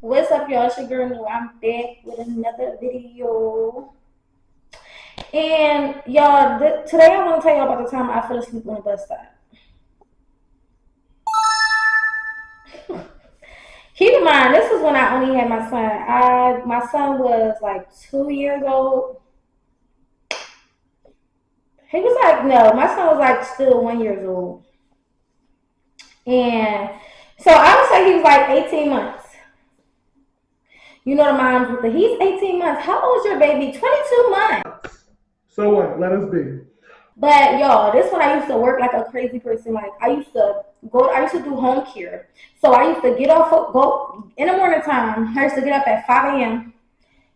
What's up, y'all? It's your girl New. I'm back with another video. And y'all, today I want to tell y'all about the time I fell asleep on a bus stop. Keep in mind, this was when I only had my son. My son was like 2 years old. He was like, no, my son was like still 1 year old. And so I would say he was like 18 months. You know the moms with the, he's 18 months. How old is your baby? 22 months. So what? Let us be. But y'all, this one I used to work like a crazy person. Like I used to do home care. So I used to get off, go in the morning time. I used to get up at 5 a.m.,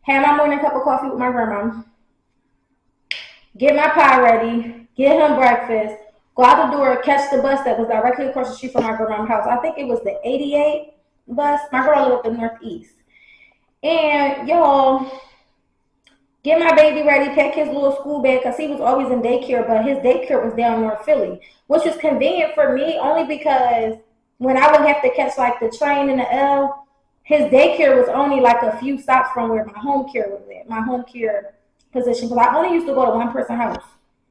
have my morning cup of coffee with my grandma, get my pie ready, get him breakfast, go out the door, catch the bus that was directly across the street from my grandma's house. I think it was the 88 bus. My grandma lived in the Northeast. And y'all, get my baby ready, pack his little school bag because he was always in daycare, but his daycare was down North Philly, which was convenient for me only because when I would have to catch like the train and the L, his daycare was only like a few stops from where my home care was at, my home care position. Because I only used to go to one person house,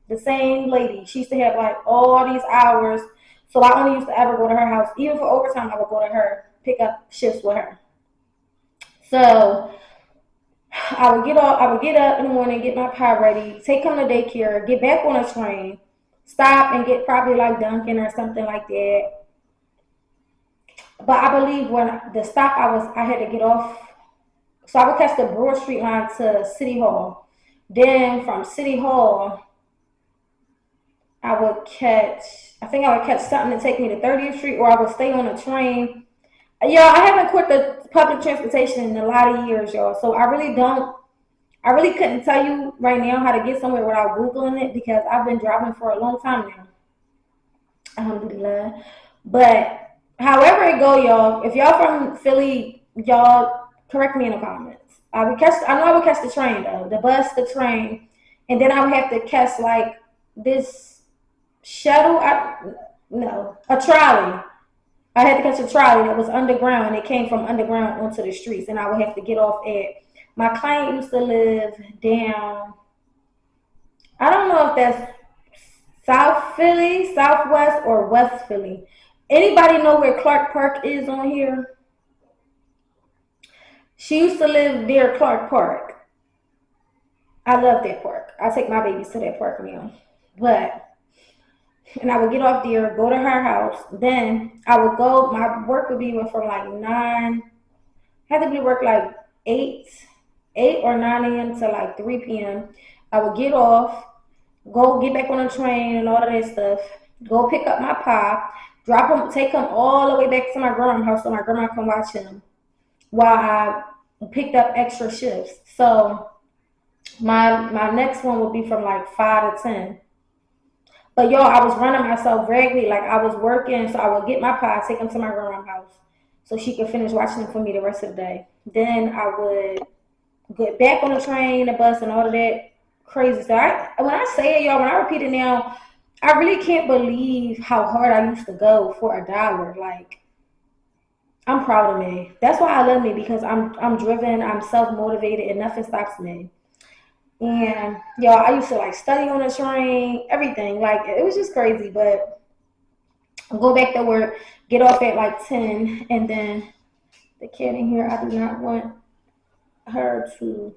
the same lady. She used to have like all these hours, so I only used to ever go to her house. Even for overtime, I would go to her, pick up shifts with her. So I would get up in the morning, get my pie ready, take him to daycare, get back on a train, stop and get probably like Dunkin' or something like that. But I believe when the stop I had to get off, so I would catch the Broad Street line to City Hall. Then from City Hall, I think I would catch something to take me to 30th Street, or I would stay on a train. Y'all, I haven't quit the public transportation in a lot of years, y'all. So I really couldn't tell you right now how to get somewhere without Googling it because I've been driving for a long time now. Alhamdulillah. But however it go, y'all, if y'all from Philly, y'all correct me in the comments. I know I would catch the train though, the bus, the train, and then I would have to catch like this shuttle. No, a trolley. I had to catch a trolley that was underground, and it came from underground onto the streets, and I would have to get off at. My client used to live down. I don't know if that's South Philly, Southwest, or West Philly. Anybody know where Clark Park is on here? She used to live near Clark Park. I love that park. I take my babies to that park now. But and I would get off there, go to her house. Then I would go. My work would be from like 9. I had to be to work like 8 or 9 a.m. to like 3 p.m. I would get off, go get back on the train and all of that stuff. Go pick up my pop, drop him, take him all the way back to my grandma's house so my grandma can watch him while I picked up extra shifts. So my next one would be from like 5 to 10. But y'all, I was running myself raggedy. Like I was working, so I would get my pie, take him to my grandma's house so she could finish watching him for me the rest of the day. Then I would get back on the train, the bus, and all of that crazy stuff. When I say it, y'all, when I repeat it now, I really can't believe how hard I used to go for $1. Like, I'm proud of me. That's why I love me because I'm driven, I'm self motivated, and nothing stops me. And y'all, I used to like study on the train, everything. Like it was just crazy. But go back to work, get off at like 10, and then the cat in here, I do not want her to.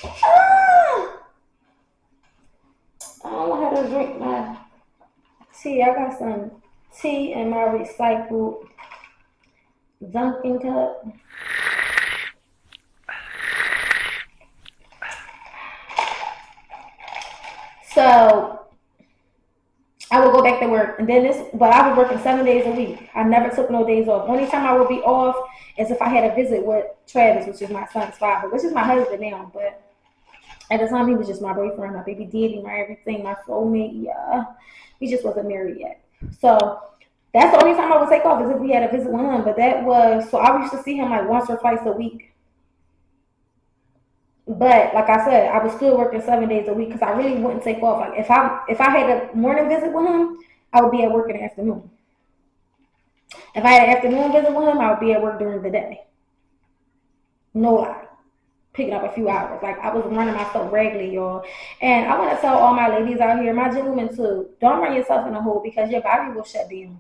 Ah! I don't know how to drink my tea. I got some tea in my recycled Dunkin' cup. So I would go back to work, and then but I was working 7 days a week. I never took no days off. Only time I would be off is if I had a visit with Travis, which is my son's father, which is my husband now. But at the time, he was just my boyfriend, my baby daddy, my everything, my soulmate. Yeah, we just wasn't married yet. So that's the only time I would take off is if we had a visit with him. But that was so I used to see him like once or twice a week. But like I said, I was still working 7 days a week because I really wouldn't take off. Like if I had a morning visit with him, I would be at work in the afternoon. If I had an afternoon visit with him, I would be at work during the day. No lie. Picking up a few hours. Like I was running myself regularly, y'all. And I want to tell all my ladies out here, my gentlemen too, don't run yourself in a hole because your body will shut down.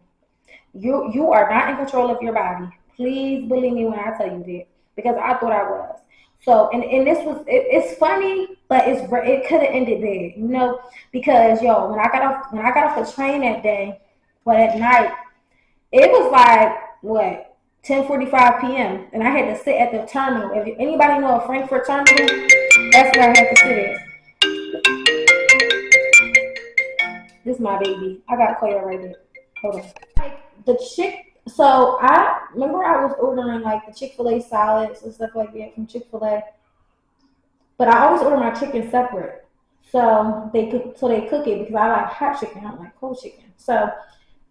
You are not in control of your body. Please believe me when I tell you that because I thought I was. So and this was it's funny, but it could have ended there, because yo when I got off the train that day, but at night it was like what 10:45 p.m. and I had to sit at the terminal. If anybody know a Frankfurt terminal, that's where I had to sit at. This is my baby. I got Claire right there. Hold on. Like the chick. So I remember I was ordering like the Chick-fil-A salads and stuff like that from Chick-fil-A, but I always order my chicken separate. So they cook it because I like hot chicken. I don't like cold chicken. So,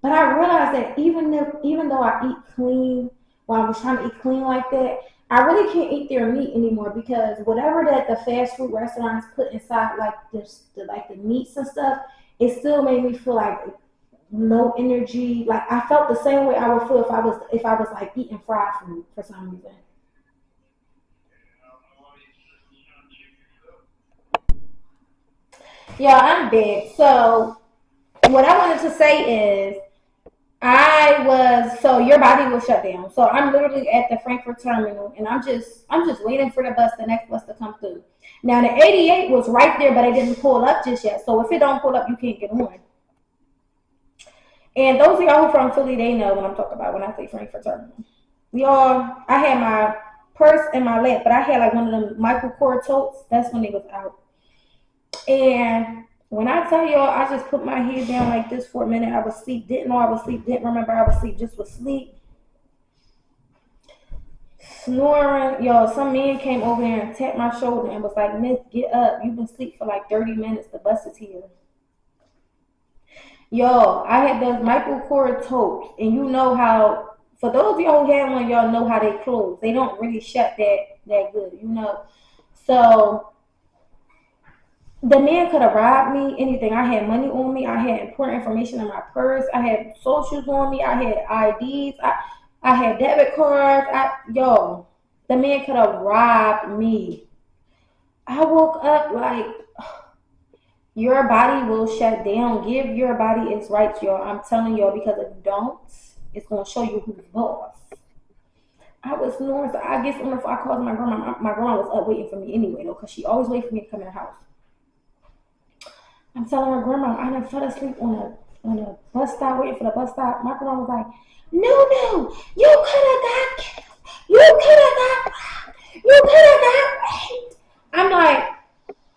but I realized that even though I eat clean, while I was trying to eat clean like that, I really can't eat their meat anymore because whatever that the fast food restaurants put inside like the meats and stuff, it still made me feel like no energy. Like I felt the same way I would feel if I was like eating fried food for some reason. Yeah, I'm big. So what I wanted to say is so your body will shut down. So I'm literally at the Frankfurt terminal and I'm just waiting for the next bus to come through. Now the 88 was right there, but it didn't pull up just yet. So if it don't pull up, you can't get on. And those of y'all who from Philly, they know what I'm talking about when I say Frankfurt terminal. Y'all, I had my purse in my lap, but I had like one of them Michael Kors totes. That's when it was out. And when I tell y'all, I just put my head down like this for a minute. I was asleep, didn't know I was asleep, didn't remember I was asleep, just was asleep, snoring. Y'all, some man came over there and tapped my shoulder and was like, "Miss, get up. You've been asleep for like 30 minutes. The bus is here." Y'all, I had those Michael Kors totes, and you know how, for those of y'all who had one, y'all know how they close. They don't really shut that good. So the man could have robbed me, anything. I had money on me. I had important information in my purse. I had socials on me. I had IDs. I had debit cards. The man could have robbed me. I woke up like your body will shut down. Give your body its rights, y'all. I'm telling y'all because if you don't, it's gonna show you who's boss. I was snoring, so I guess if I called my grandma, my grandma was up waiting for me anyway though, cause she always wait for me to come in the house. I'm telling her grandma I done fell asleep on a bus stop waiting for the bus stop. My grandma was like, "No, you could have got killed. You could have got robbed. You could have got raped." I'm like,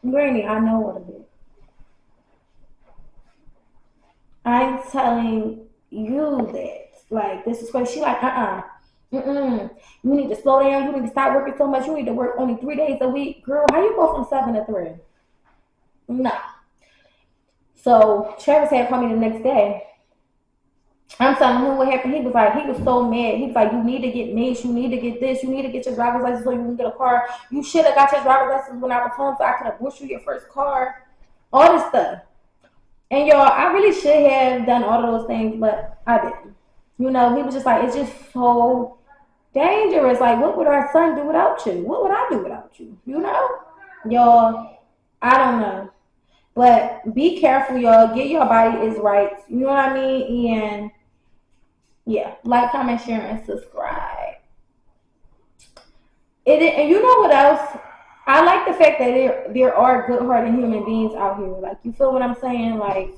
Granny, I know what it is. I'm telling you that. Like, this is crazy. She like, mm-mm. You need to slow down. You need to stop working so much. You need to work only 3 days a week. Girl, how you go from 7 to 3? Nah. So Travis had called me the next day. I'm telling him what happened. He was so mad. He was like, you need to get mace, you need to get this, you need to get your driver's license so you can get a car. You should have got your driver's license when I was home so I could have bought you your first car. All this stuff. And y'all, I really should have done all of those things, but I didn't. He was just like, it's just so dangerous. Like, what would our son do without you? What would I do without you? Y'all, I don't know. But be careful, y'all. Get your body its rights. You know what I mean? And yeah, like, comment, share, and subscribe. And you know what else? I like the fact that there are good-hearted human beings out here. Like, you feel what I'm saying? Like,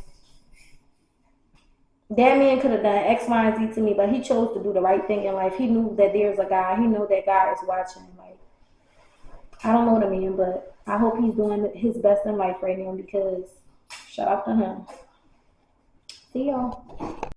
that man could have done X, Y, and Z to me, but he chose to do the right thing in life. He knew that there's a God. He knew that God is watching. Like, I don't know the man, but I hope he's doing his best in life right now because shout out to him. See y'all.